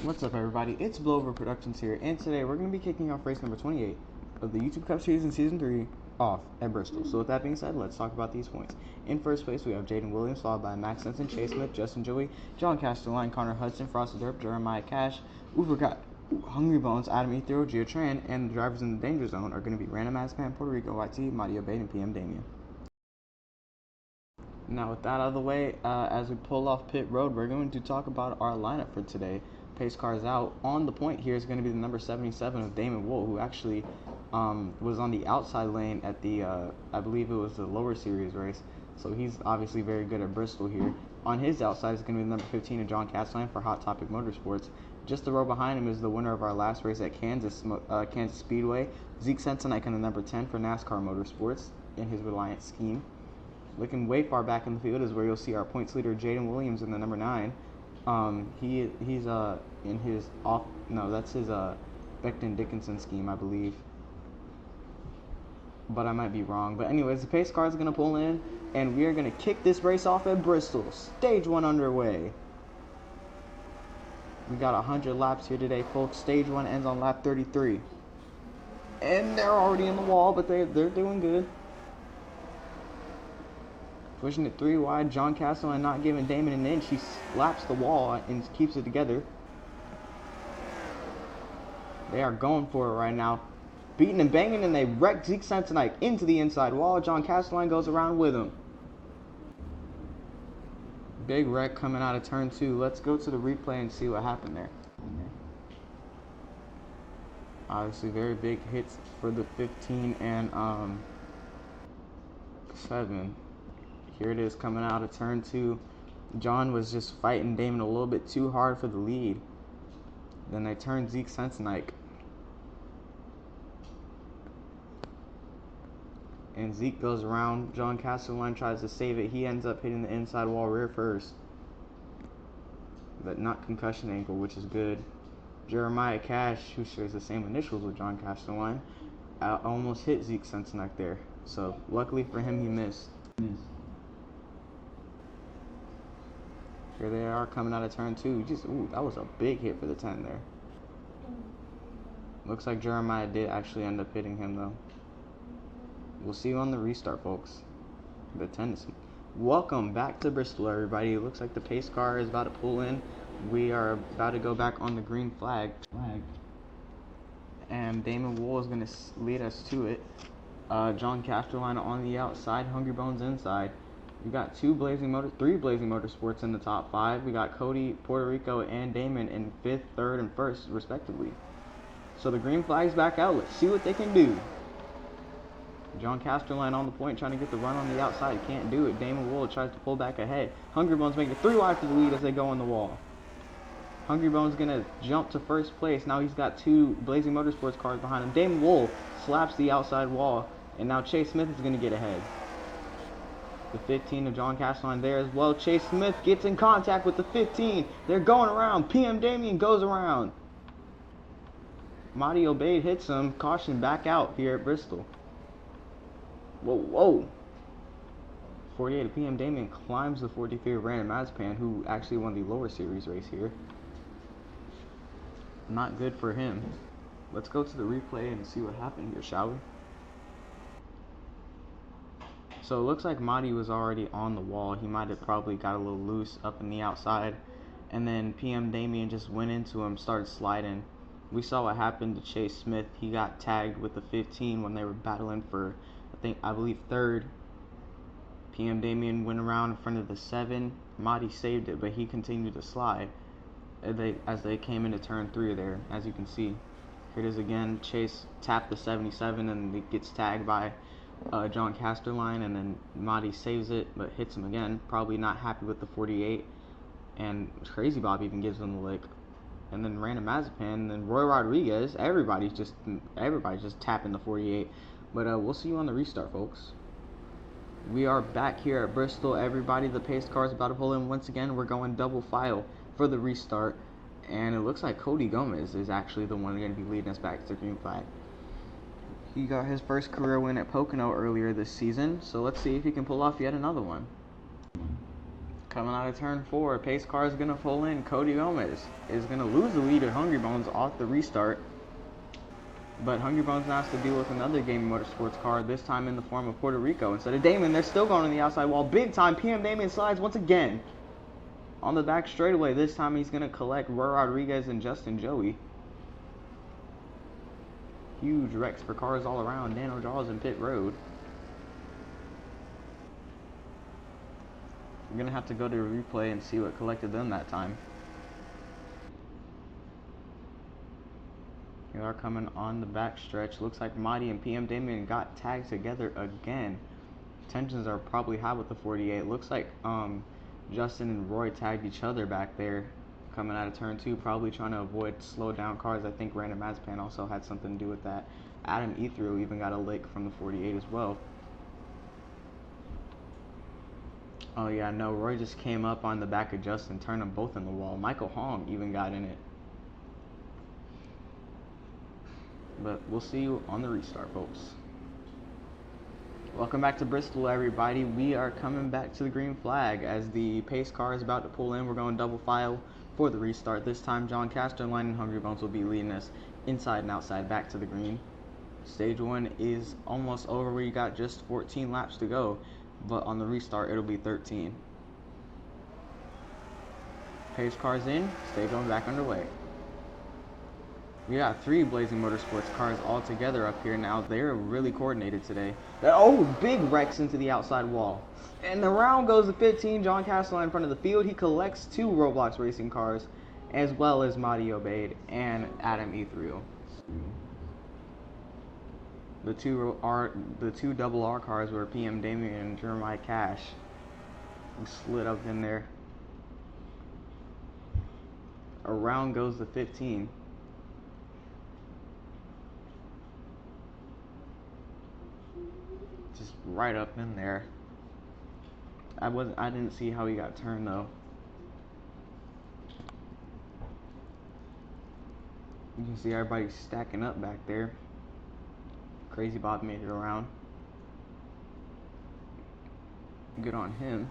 What's up, everybody? It's Blowover Productions here, and today we're going to be kicking off race number 28 of the YouTube Cup Series in Season 3 off at Bristol. So with that being said, let's talk about these points. In first place, we have Jaden Williams, followed by Max Sensen, Chase Smith, Justin Joey, John Castelline, Connor Hudson, Frosted Derp, Jeremiah Cash, Uvergot, Hungry Bones, Adam Ethero, Gio Tran, and the drivers in the danger zone are going to be Random Azpan, Puerto Rico YT, Mario Bate, and PM Damien. Now with that out of the way, as we pull off pit road, we're going to talk about our lineup for today. Pace cars out. On the point here is going to be the number 77 of Damon Wool, who actually was on the outside lane at the, I believe it was the lower series race. So he's obviously very good at Bristol here. On his outside is going to be the number 15 of John Castelline for Hot Topic Motorsports. Just the row behind him is the winner of our last race at Kansas Speedway, Zeke Sensenike on the number 10 for NASCAR Motorsports in his Reliant scheme. Looking way far back in the field is where you'll see our points leader Jaden Williams in the number 9. He's in his that's his Becton Dickinson scheme, I believe, but I might be wrong. But anyways, the pace car is gonna pull in, and we are gonna kick this race off at Bristol. Stage 1 underway. We got 100 laps here today, folks. Stage 1 ends on lap 33, and they're already in the wall, but they're doing good. Pushing it 3 wide, John Castelline not giving Damon an inch. He slaps the wall and keeps it together. They are going for it right now. Beating and banging, and they wreck Zeke Sensenike into the inside wall. John Castelline goes around with him. Big wreck coming out of turn 2. Let's go to the replay and see what happened there. Obviously, very big hits for the 15 and 7. Here it is coming out of turn 2. John was just fighting Damon a little bit too hard for the lead. Then they turned Zeke Sensenike. And Zeke goes around. John Castelline tries to save it. He ends up hitting the inside wall rear first. But not concussion ankle, which is good. Jeremiah Cash, who shares the same initials with John Castelline, almost hit Zeke Sensenike there. So luckily for him, he missed. Here they are coming out of turn 2. That was a big hit for the 10 there. Looks like Jeremiah did actually end up hitting him though. We'll see you on the restart, folks. The 10 is... Welcome back to Bristol, everybody. It looks like the pace car is about to pull in. We are about to go back on the green flag. And Damon Wool is going to lead us to it. John Castelline on the outside, Hungry Bones inside. We got three Blazing Motorsports in the top 5. We got Cody, Puerto Rico, and Damon in 5th, 3rd, and 1st, respectively. So the green flag's back out. Let's see what they can do. John Castelline on the point, trying to get the run on the outside. Can't do it. Damon Wool tries to pull back ahead. Hungry Bones making it 3 wide for the lead as they go on the wall. Hungry Bones gonna jump to 1st place. Now he's got 2 Blazing Motorsports cars behind him. Damon Wool slaps the outside wall, and now Chase Smith is gonna get ahead. The 15 of John Castelline there as well. Chase Smith gets in contact with the 15. They're going around. PM Damien goes around. Mario Bate hits him. Caution back out here at Bristol. Whoa. 48 of PM Damien climbs the 43 of Random Azpan, who actually won the lower series race here. Not good for him. Let's go to the replay and see what happened here, shall we? So it looks like Marty was already on the wall. He might have probably got a little loose up in the outside. And then PM Damien just went into him, started sliding. We saw what happened to Chase Smith. He got tagged with the 15 when they were battling for, I believe 3rd. PM Damien went around in front of the 7. Marty saved it, but he continued to slide as they came into turn 3 there, as you can see. Here it is again. Chase tapped the 77 and it gets tagged by John Castelline, and then Marty saves it but hits him again. Probably not happy with the 48, and Crazy Bob even gives him the lick. And then Random Mazapan, and then Roy Rodriguez. Everybody's just tapping the 48. But we'll see you on the restart, folks. We are back here at Bristol, everybody. The pace car is about to pull in once again. We're going double file for the restart, and it looks like Cody Gomez is actually the one going to be leading us back to the green flag. He got his first career win at Pocono earlier this season, so let's see if he can pull off yet another one. Coming out of turn 4, pace car is going to pull in. Cody Gomez is going to lose the lead to Hungry Bones off the restart. But Hungry Bones now has to deal with another Gaming Motorsports car, this time in the form of Puerto Rico. Instead of Damon, they're still going on the outside wall. Big time, PM Damien slides once again. On the back straightaway, this time he's going to collect Roy Rodriguez and Justin Joey. Huge wrecks for cars all around. Nano Jaws and Pit Road. We're going to have to go to a replay and see what collected them that time. They are coming on the back stretch. Looks like Marty and PM Damien got tagged together again. Tensions are probably high with the 48. Looks like Justin and Roy tagged each other back there coming out of turn 2, probably trying to avoid slow down cars. I think Random Mazpan also had something to do with that. Adam Ethrew even got a lick from the 48 as well. Oh yeah, no, Roy just came up on the back of Justin, turned them both in the wall. Michael Hong even got in it. But we'll see you on the restart, folks. Welcome back to Bristol, everybody. We are coming back to the green flag as the pace car is about to pull in. We're going double file for the restart. This time, John Casterline and Hungry Bones will be leading us inside and outside back to the green. Stage 1 is almost over. We got just 14 laps to go, but on the restart, it'll be 13. Pace car's in. Stage 1 back underway. We got 3 Blazing Motorsports cars all together up here now. They're really coordinated today. Oh, big wrecks into the outside wall. And the round goes to 15. John Castellan in front of the field. He collects 2 Roblox racing cars, as well as Madi Obeid and Adam Ethrew. The two double R cars were PM Damien and Jeremiah Cash. Slid up in there. A round goes to 15. Just right up in there. I didn't see how he got turned though. You can see everybody stacking up back there. Crazy Bob made it around. Good on him.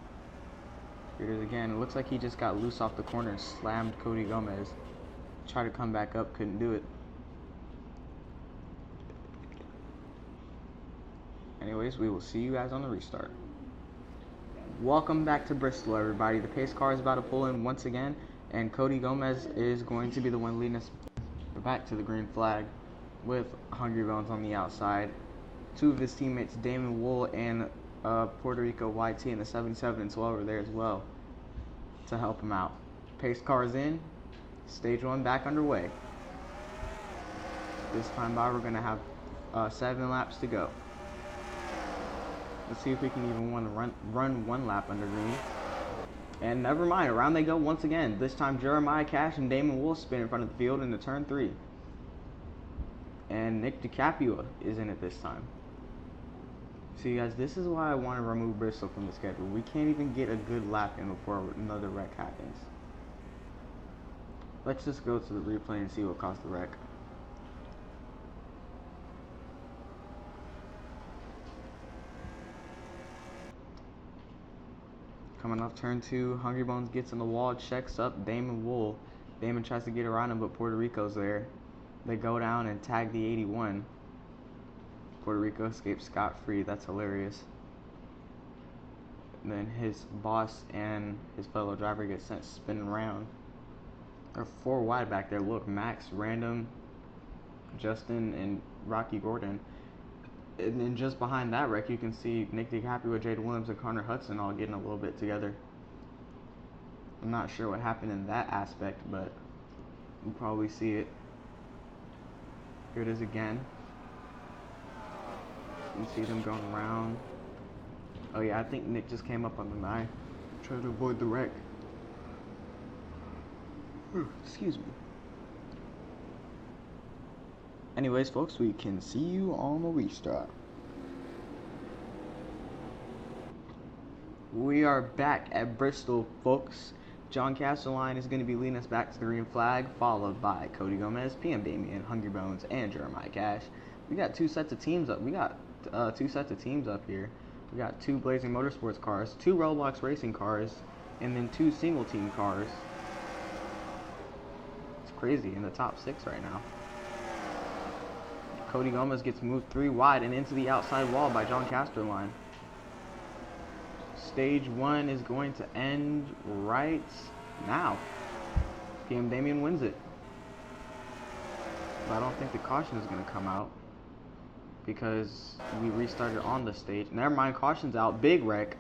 Here it is again. It looks like he just got loose off the corner and slammed Cody Gomez. Tried to come back up, couldn't do it. Anyways, we will see you guys on the restart. Welcome back to Bristol, everybody. The pace car is about to pull in once again, and Cody Gomez is going to be the one leading us back to the green flag with Hungry Bones on the outside. 2 of his teammates, Damon Wool and Puerto Rico YT in the 77 and 12 are there as well to help him out. Pace car is in. Stage 1 back underway. This time by, we're going to have 7 laps to go. Let's see if we can even want to run 1 lap under green. And never mind, around they go once again. This time Jeremiah Cash and Damon Wolf spin in front of the field into turn 3. And Nick DiCaprio is in it this time. See guys, this is why I want to remove Bristol from the schedule. We can't even get a good lap in before another wreck happens. Let's just go to the replay and see what caused the wreck. Coming off turn 2, Hungry Bones gets in the wall, checks up Damon Wool. Damon tries to get around him, but Puerto Rico's there. They go down and tag the 81. Puerto Rico escapes scot-free. That's hilarious. And then his boss and his fellow driver get sent spinning around. They're 4 wide back there. Look, Max, Random, Justin, and Rocky Gordon. And then just behind that wreck, you can see Nick DiCaprio, Jade Williams, and Connor Hudson all getting a little bit together. I'm not sure what happened in that aspect, but you'll probably see it. Here it is again. You see them going around. Oh yeah, I think Nick just came up on the 9. Trying to avoid the wreck. Excuse me. Anyways, folks, we can see you on the restart. We are back at Bristol, folks. John Castelline is going to be leading us back to the green flag, followed by Cody Gomez, PM Damien, Hungry Bones, and Jeremiah Cash. We got 2 sets of teams up. We got 2 sets of teams up here. We got 2 Blazing Motorsports cars, 2 Roblox racing cars, and then 2 single team cars. It's crazy in the top 6 right now. Cody Gomez gets moved 3 wide and into the outside wall by John Casterline. Stage 1 is going to end right now. PM Damien wins it. But I don't think the caution is going to come out because we restarted on the stage. Never mind, caution's out. Big wreck.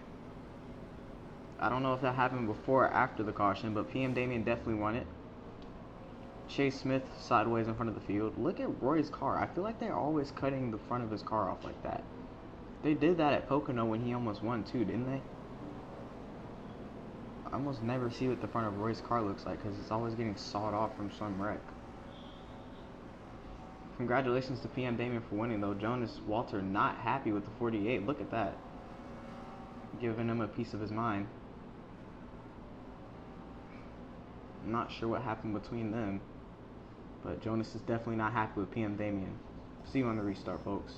I don't know if that happened before or after the caution, but PM Damien definitely won it. Chase Smith sideways in front of the field. Look at Roy's car. I feel like they're always cutting the front of his car off like that. They did that at Pocono when he almost won too, didn't they? I almost never see what the front of Roy's car looks like because it's always getting sawed off from some wreck. Congratulations to PM Damien for winning though. Jonas Walter not happy with the 48. Look at that. Giving him a piece of his mind. I'm not sure what happened between them. But Jonas is definitely not happy with PM Damien. See you on the restart, folks.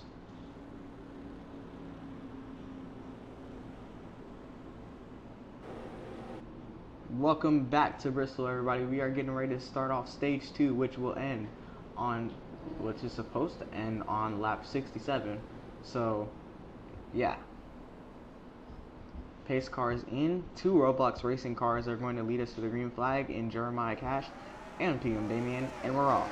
Welcome back to Bristol, everybody. We are getting ready to start off stage 2, which will end on, which is supposed to end on lap 67. So, yeah. Pace cars in. 2 Roblox racing cars are going to lead us to the green flag in Jeremiah Cash and PM Damien, and we're off.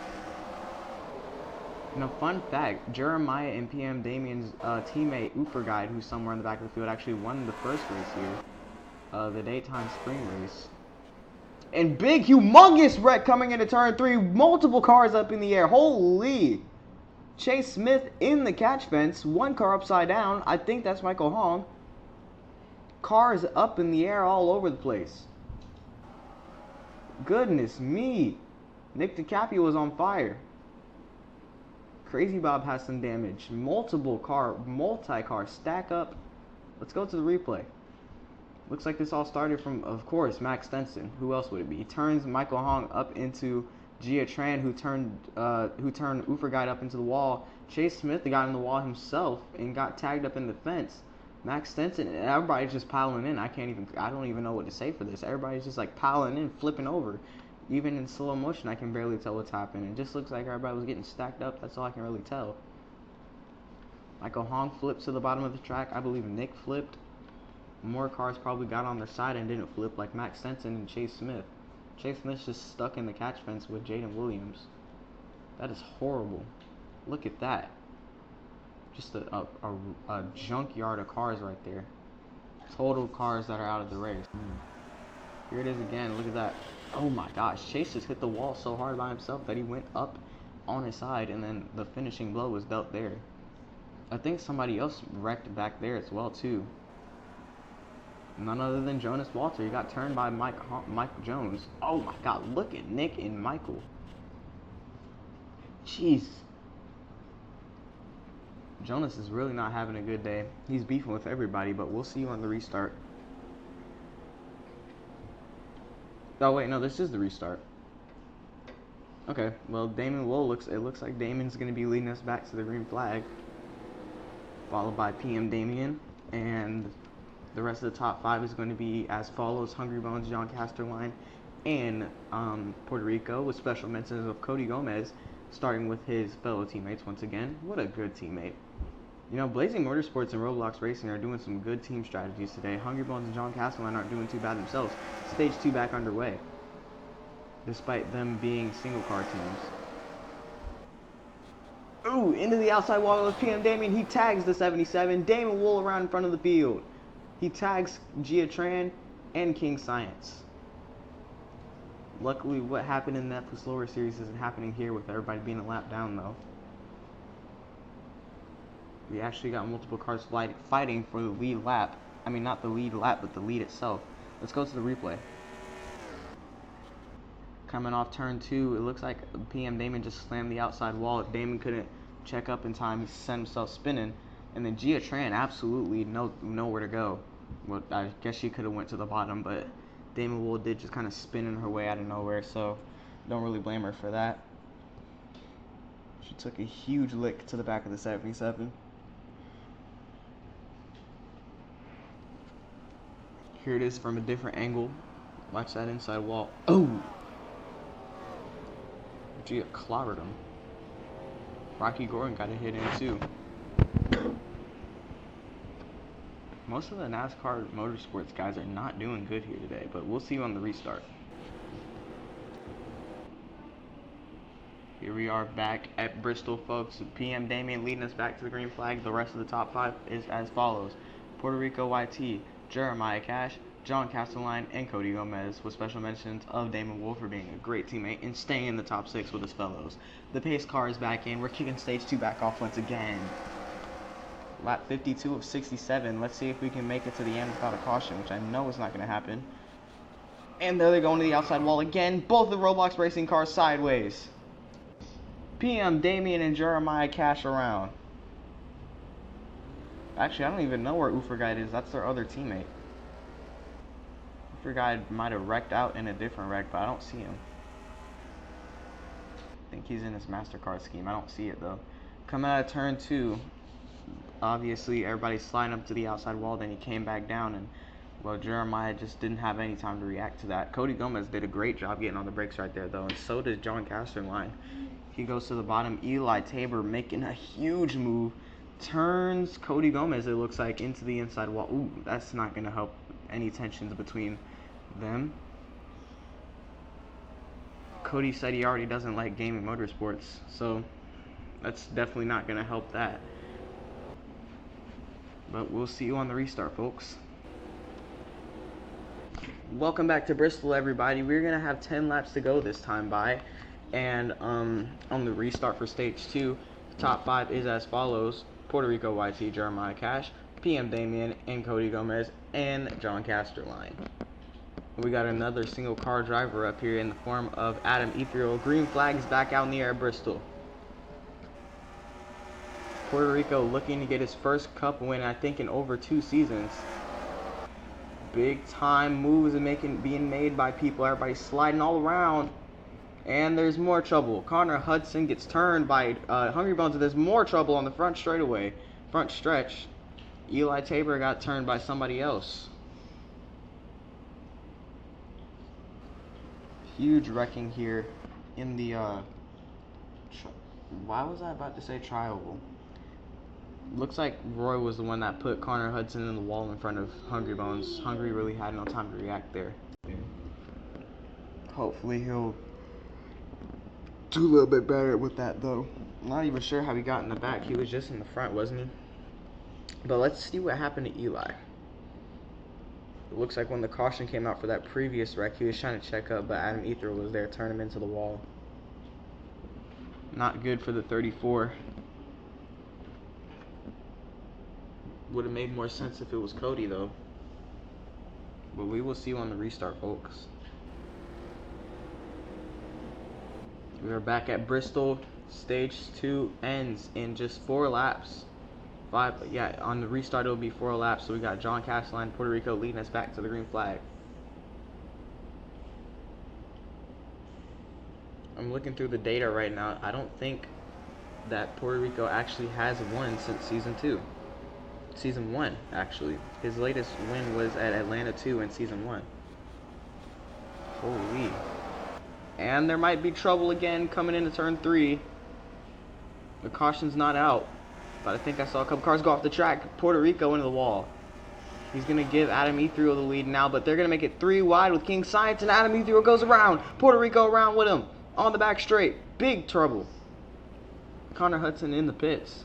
Fun fact, Jeremiah and PM Damien's teammate Ooper Guide, who's somewhere in the back of the field, actually won the first race here, the daytime spring race. And big, humongous wreck coming into turn 3, multiple cars up in the air, holy! Chase Smith in the catch fence, 1 car upside down, I think that's Michael Hong. Cars up in the air all over the place. Goodness me. Nick DiCaprio was on fire. Crazy Bob has some damage. Multi-car stack up. Let's go to the replay. Looks like this all started from, of course, Max Stenson. Who else would it be? He turns Michael Hong up into Gia Tran, who turned Oofer Guide up into the wall. Chase Smith got in the wall himself and got tagged up in the fence. Max Stenson, and everybody's just piling in. I don't even know what to say for this. Everybody's just like piling in, flipping over. Even in slow motion, I can barely tell what's happening. It just looks like everybody was getting stacked up. That's all I can really tell. Michael Hong flipped to the bottom of the track. I believe Nick flipped. More cars probably got on their side and didn't flip, like Max Stenson and Chase Smith. Chase Smith's just stuck in the catch fence with Jaden Williams. That is horrible. Look at that. Just a junkyard of cars right there. Total cars that are out of the race. Here it is again. Look at that. Oh my gosh. Chase just hit the wall so hard by himself that he went up on his side, and then the finishing blow was dealt there. I think somebody else wrecked back there as well too. None other than Jonas Walter. He got turned by Mike Jones. Oh my god. Look at Nick and Michael. Jeez. Jonas is really not having a good day. He's beefing with everybody, but we'll see you on the restart. Oh wait, no, this is the restart. Okay, well, Damon Wool it looks like Damon's going to be leading us back to the green flag, followed by PM Damien, and the rest of the top 5 is going to be as follows: Hungry Bones, John Casterline, and Puerto Rico, with special mentions of Cody Gomez, starting with his fellow teammates once again. What a good teammate. You know, Blazing Motorsports and Roblox Racing are doing some good team strategies today. Hungry Bones and John Castellan aren't doing too bad themselves. Stage 2 back underway, despite them being single car teams. Ooh, into the outside wall of PM Damien. He tags the 77. Damon Wool around in front of the field. He tags Gia Tran and King Science. Luckily, what happened in the Netflix lower series isn't happening here with everybody being a lap down, though. We actually got multiple cars fighting for the lead lap. I mean, not the lead lap, but the lead itself. Let's go to the replay. Coming off turn 2, it looks like PM Damon just slammed the outside wall. Damon couldn't check up in time. He sent himself spinning. And then Gia Tran absolutely nowhere to go. Well, I guess she could have went to the bottom, but Damon Wool did just kind of spinning her way out of nowhere, so don't really blame her for that. She took a huge lick to the back of the 77. Here it is from a different angle. Watch that inside wall. Oh! Gia clobbered him. Rocky Gordon got a hit in too. Most of the NASCAR motorsports guys are not doing good here today, but we'll see you on the restart. Here we are back at Bristol, folks. PM Damien leading us back to the green flag. The rest of the top 5 is as follows. Puerto Rico YT, Jeremiah Cash, John Castelline, and Cody Gomez, with special mentions of Damon Wolf for being a great teammate and staying in the top 6 with his fellows. The pace car is back in. We're kicking stage 2 back off once again. Lap 52 of 67. Let's see if we can make it to the end without a caution, which I know is not going to happen. And there they go into the outside wall again. Both the Roblox racing cars sideways. PM Damien and Jeremiah Cash around. Actually, I don't even know where Uferguide is. That's their other teammate. Uferguide might have wrecked out in a different wreck, but I don't see him. I think he's in his MasterCard scheme. I don't see it, though. Coming out of turn 2, obviously, everybody's sliding up to the outside wall. Then he came back down, and, well, Jeremiah just didn't have any time to react to that. Cody Gomez did a great job getting on the brakes right there, though, and so did John Castelline. He goes to the bottom. Eli Tabor making a huge move. Turns Cody Gomez, it looks like, into the inside wall. Ooh, that's not going to help any tensions between them. Cody said he already doesn't like gaming motorsports, so that's definitely not going to help that. But we'll see you on the restart, folks. Welcome back to Bristol, everybody. We're going to have 10 laps to go this time by. And on the restart for stage 2, the top 5 is as follows. Puerto Rico YT, Jeremiah Cash, PM Damien, and Cody Gomez, and John Castelline. We got another single car driver up here in the form of Adam Ethereal. Green flags back out in the air at Bristol. Puerto Rico looking to get his first cup win, I think, in over 2 seasons. Big time moves being made by people. Everybody's sliding all around. And there's more trouble. Connor Hudson gets turned by Hungry Bones, and there's more trouble on the front stretch. Eli Tabor got turned by somebody else. Huge wrecking here in the, why was I about to say trial? Looks like Roy was the one that put Connor Hudson in the wall in front of Hungry Bones. Hungry really had no time to react there. Hopefully he'll do a little bit better with that, though. I'm not even sure how he got in the back. He was just in the front, wasn't he? But let's see what happened to Eli. It looks like when the caution came out for that previous wreck, he was trying to check up, but Adam Ether was there, turned him into the wall. Not good for the 34. Would have made more sense if it was Cody, though. But we will see you on the restart, folks. We are back at Bristol. Stage 2 ends in just 4 laps. On the restart it'll be 4 laps. So we got John Castelline, Puerto Rico leading us back to the green flag. I'm looking through the data right now. I don't think that Puerto Rico actually has won since season 2. Season 1, actually. His latest win was at Atlanta 2 in season 1. Holy. And there might be trouble again coming into turn 3. The caution's not out, but I think I saw a couple cars go off the track. Puerto Rico into the wall. He's going to give Adam Ethereal the lead now, but they're going to make it 3 wide with King Science, and Adam Ethereal goes around. Puerto Rico around with him on the back straight. Big trouble. Connor Hudson in the pits.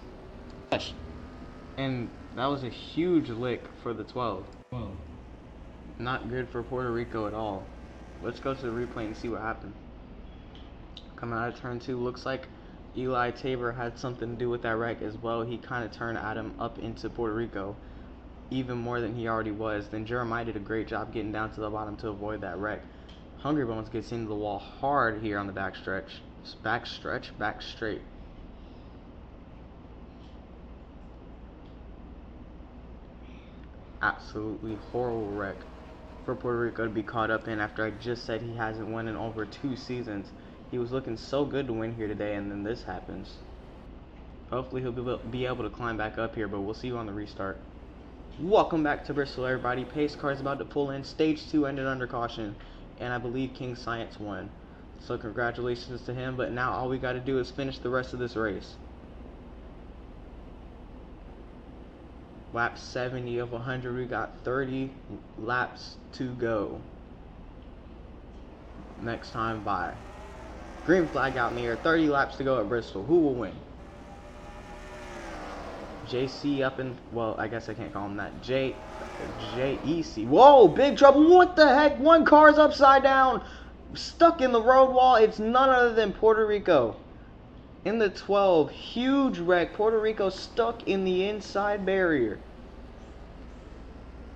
And that was a huge lick for the 12. Whoa. Not good for Puerto Rico at all. Let's go to the replay and see what happened. Coming out of turn 2, looks like Eli Tabor had something to do with that wreck as well. He kind of turned Adam up into Puerto Rico even more than he already was. Then Jeremiah did a great job getting down to the bottom to avoid that wreck. Hungry Bones gets into the wall hard here on the back stretch. Back straight. Absolutely horrible wreck for Puerto Rico to be caught up in after I just said he hasn't won in over 2 seasons. He was looking so good to win here today, and then this happens. Hopefully he'll be able to climb back up here, but we'll see you on the restart. Welcome back to Bristol, everybody. Pace car is about to pull in. Stage 2 ended under caution, and I believe King Science won. So congratulations to him, but now all we got to do is finish the rest of this race. Lap 70 of 100, we got 30 laps to go. Next time, bye. Green flag out in the air, 30 laps to go at Bristol. Who will win? JC up in, well, I guess I can't call him that. JEC. Whoa, big trouble. What the heck? One car's upside down, stuck in the road wall. It's none other than Puerto Rico. In the 12, huge wreck. Puerto Rico stuck in the inside barrier.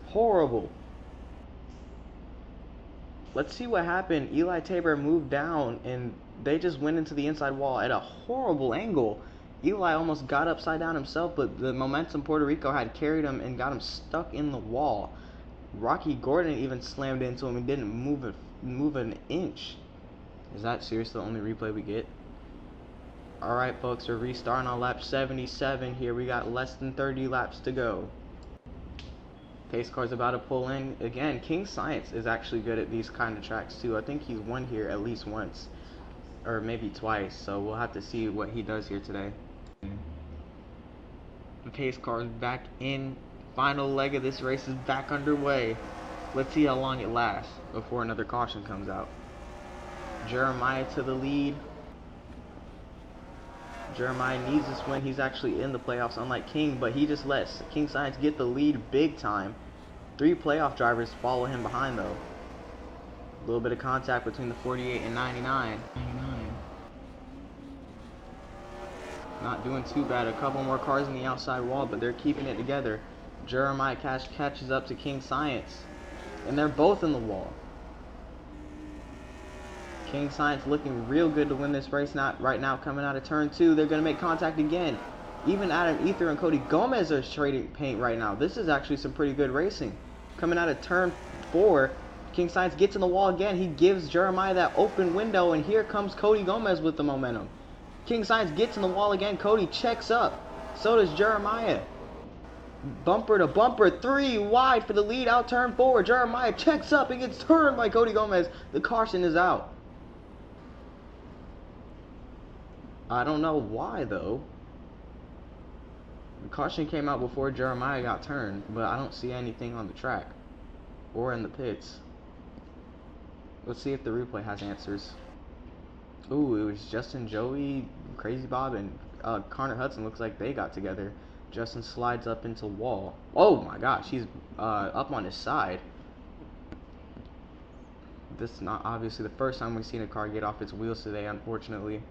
Horrible. Let's see what happened. Eli Tabor moved down, and they just went into the inside wall at a horrible angle. Eli almost got upside down himself, but the momentum Puerto Rico had carried him and got him stuck in the wall. Rocky Gordon even slammed into him and didn't move an inch. Is that seriously the only replay we get? Alright folks, we're restarting on lap 77 here. We got less than 30 laps to go. Pace car's about to pull in. Again, King Science is actually good at these kind of tracks too. I think he's won here at least once, or maybe twice, so we'll have to see what he does here today. The pace car is back in. Final leg of this race is back underway. Let's see how long it lasts before another caution comes out. Jeremiah to the lead. Jeremiah needs this win. He's actually in the playoffs, unlike King, but he just lets King Science get the lead big time. 3 playoff drivers follow him behind though. A little bit of contact between the 48 and 99. Not doing too bad. A couple more cars in the outside wall, but they're keeping it together. Jeremiah catches up to King Science, and they're both in the wall. King Science looking real good to win this race right now. Coming out of turn 2, they're going to make contact again. Even Adam Ether and Cody Gomez are trading paint right now. This is actually some pretty good racing. Coming out of turn 4, King Science gets in the wall again. He gives Jeremiah that open window, and here comes Cody Gomez with the momentum. King Science gets in the wall again. Cody checks up. So does Jeremiah. Bumper to bumper. 3 wide for the lead out turn 4. Jeremiah checks up and gets turned by Cody Gomez. The caution is out. I don't know why though. The caution came out before Jeremiah got turned, but I don't see anything on the track or in the pits. Let's see if the replay has answers. Ooh, it was Justin, Joey, Crazy Bob, and Connor Hudson. Looks like they got together. Justin slides up into wall. Oh my gosh, he's up on his side. This is not obviously the first time we've seen a car get off its wheels today, unfortunately.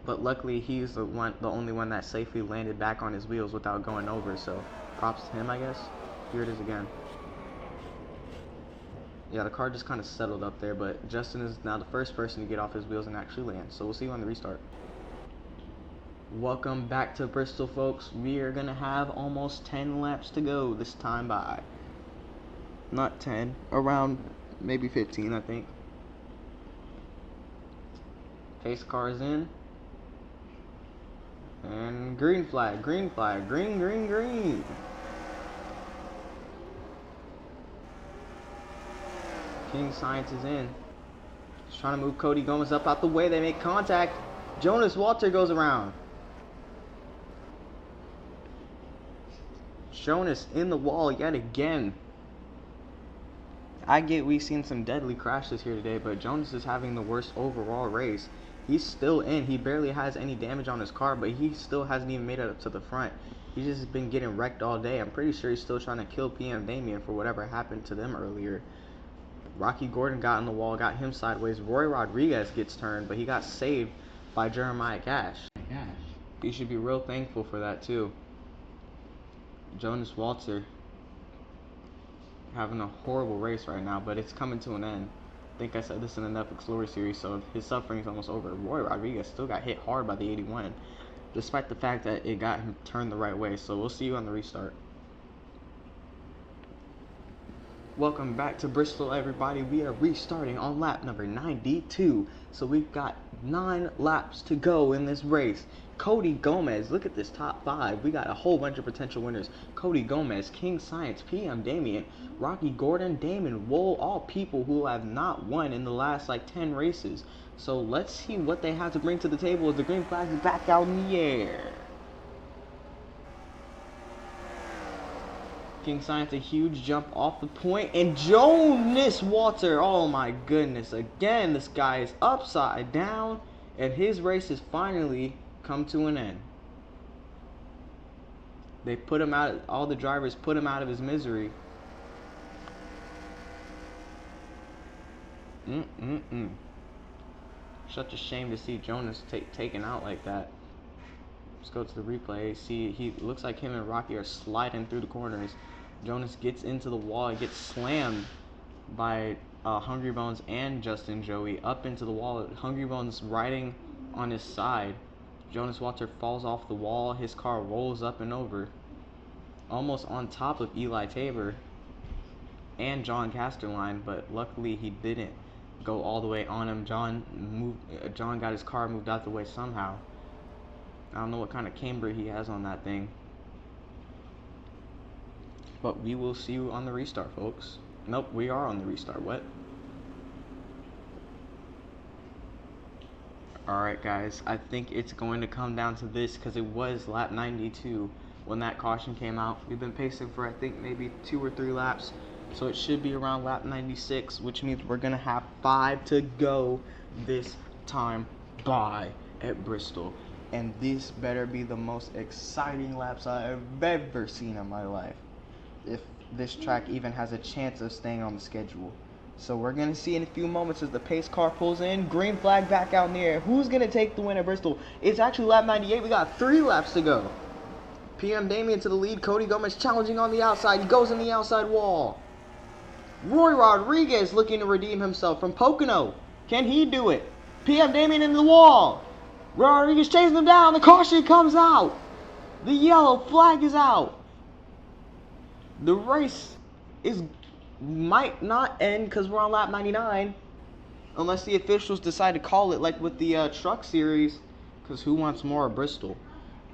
But luckily, he's the only one that safely landed back on his wheels without going over. So props to him, I guess. Here it is again. Yeah, the car just kind of settled up there, but Justin is now the first person to get off his wheels and actually land. So we'll see you on the restart. Welcome back to Bristol, folks. We are going to have almost 10 laps to go this time by. Not 10, around maybe 15, I think. Pace car is in. And green flag, green flag, green, green, green. King Science is in. Just trying to move Cody Gomez up out the way. They make contact. Jonas Walter goes around. Jonas in the wall yet again. I get we've seen some deadly crashes here today, but Jonas is having the worst overall race. He's still in. He barely has any damage on his car, but he still hasn't even made it up to the front. He's just been getting wrecked all day. I'm pretty sure he's still trying to kill PM Damien for whatever happened to them earlier. Rocky Gordon got in the wall, got him sideways. Roy Rodriguez gets turned, but he got saved by Jeremiah Cash. You should be real thankful for that too. Jonas Walter having a horrible race right now, but it's coming to an end. I think I said this in the Netflix Glory series, so his suffering is almost over. Roy Rodriguez still got hit hard by the 81, despite the fact that it got him turned the right way. So we'll see you on the restart. Welcome back to Bristol, everybody. We are restarting on lap number 92. So we've got 9 laps to go in this race. Cody Gomez, look at this top 5. We got a whole bunch of potential winners. Cody Gomez, King Science, PM Damien, Rocky Gordon, Damon Wool, all people who have not won in the last like 10 races. So let's see what they have to bring to the table as the green flag is back out in the air. King Science a huge jump off the point, and Jonas Walter, oh my goodness, again this guy is upside down, and his race has finally come to an end. They put him out, all the drivers put him out of his misery. Such a shame to see Jonas taken out like that. Let's go to the replay. See, he looks like him and Rocky are sliding through the corners. Jonas gets into the wall and gets slammed by Hungry Bones and Justin Joey up into the wall. Hungry Bones riding on his side. Jonas Walter falls off the wall. His car rolls up and over, almost on top of Eli Tabor and John Casterline, but luckily he didn't go all the way on him. John got his car moved out the way somehow. I don't know what kind of camber he has on that thing. But we will see you on the restart, folks. Nope, we are on the restart. What? Alright, guys. I think it's going to come down to this because it was lap 92 when that caution came out. We've been pacing for, I think, maybe 2 or 3 laps. So it should be around lap 96, which means we're going to have 5 to go this time by at Bristol. And this better be the most exciting laps I've ever seen in my life, if this track even has a chance of staying on the schedule. So we're going to see in a few moments as the pace car pulls in. Green flag back out in the air. Who's going to take the win at Bristol? It's actually lap 98. We got 3 laps to go. PM Damien to the lead. Cody Gomez challenging on the outside. He goes in the outside wall. Roy Rodriguez looking to redeem himself from Pocono. Can he do it? PM Damien in the wall. Roy Rodriguez chasing him down. The caution comes out. The yellow flag is out. The race might not end because we're on lap 99, unless the officials decide to call it like with the truck series, because who wants more of Bristol?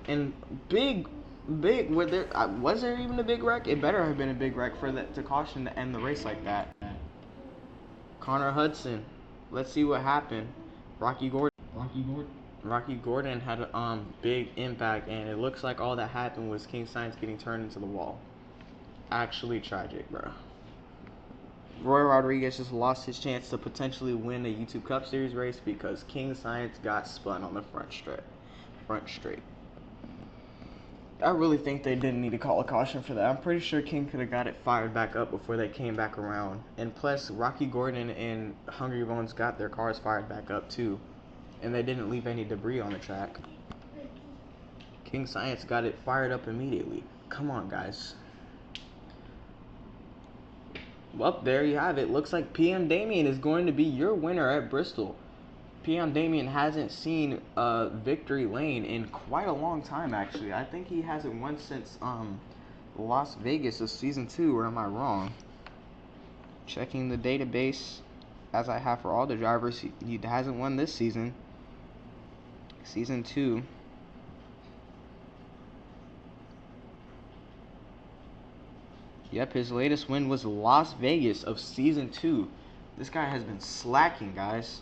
And was there even a big wreck? It better have been a big wreck for that to caution to end the race like that. Connor Hudson, let's see what happened. Rocky Gordon had a big impact, and it looks like all that happened was King Science getting turned into the wall. Actually tragic, bro. Roy Rodriguez just lost his chance to potentially win a YouTube Cup Series race because King Science got spun on the front straight. I really think they didn't need to call a caution for that. I'm pretty sure King could have got it fired back up before they came back around. And plus, Rocky Gordon and Hungry Bones got their cars fired back up too, and they didn't leave any debris on the track. King Science got it fired up immediately. Come on, guys. Well, there you have it. Looks like PM Damien is going to be your winner at Bristol. PM Damien hasn't seen victory lane in quite a long time, actually. I think he hasn't won since Las Vegas of season 2, or am I wrong? Checking the database, as I have for all the drivers, he hasn't won this season. Season 2. Yep, his latest win was Las Vegas of Season 2. This guy has been slacking, guys.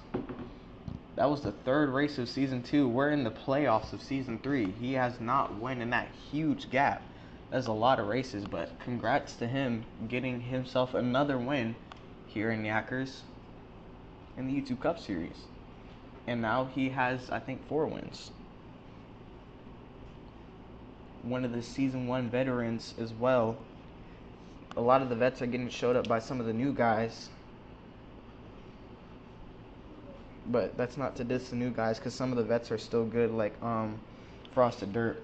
That was the 3rd race of Season 2. We're in the playoffs of Season 3. He has not won in that huge gap. That's a lot of races, but congrats to him getting himself another win here in Yackers in the YouTube Cup Series. And now he has, I think, 4 wins. One of the Season 1 veterans as well. A lot of the vets are getting showed up by some of the new guys. But that's not to diss the new guys, because some of the vets are still good, like Frosted Dirt.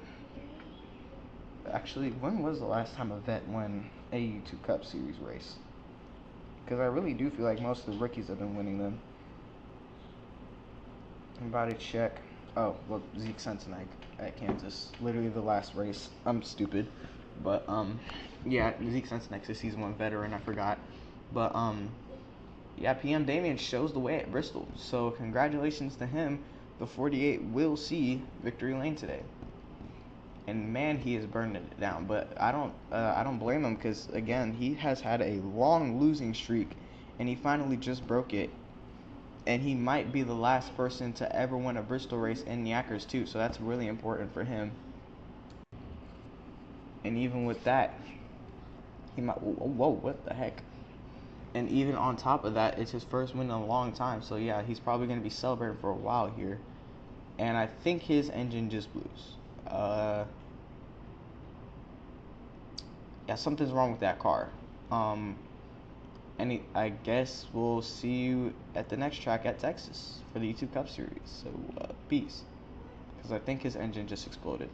Actually, when was the last time a vet won a YouTube Cup Series race? Because I really do feel like most of the rookies have been winning them. I'm about to check. Oh, well, Zeke Sensenig at Kansas. Literally the last race. I'm stupid. But, yeah, Zeke Sensenig's a Season 1 veteran, I forgot. But, yeah, PM Damien shows the way at Bristol. So congratulations to him. The 48 will see victory lane today. And man, he is burning it down. But I don't blame him, because again, he has had a long losing streak, and he finally just broke it. And he might be the last person to ever win a Bristol race in Yackers too. So that's really important for him. And even with that, he might. Whoa, what the heck? And even on top of that, it's his first win in a long time. So yeah, he's probably going to be celebrating for a while here. And I think his engine just blew. Yeah, something's wrong with that car. I guess we'll see you at the next track at Texas for the YouTube Cup Series. So peace, because I think his engine just exploded.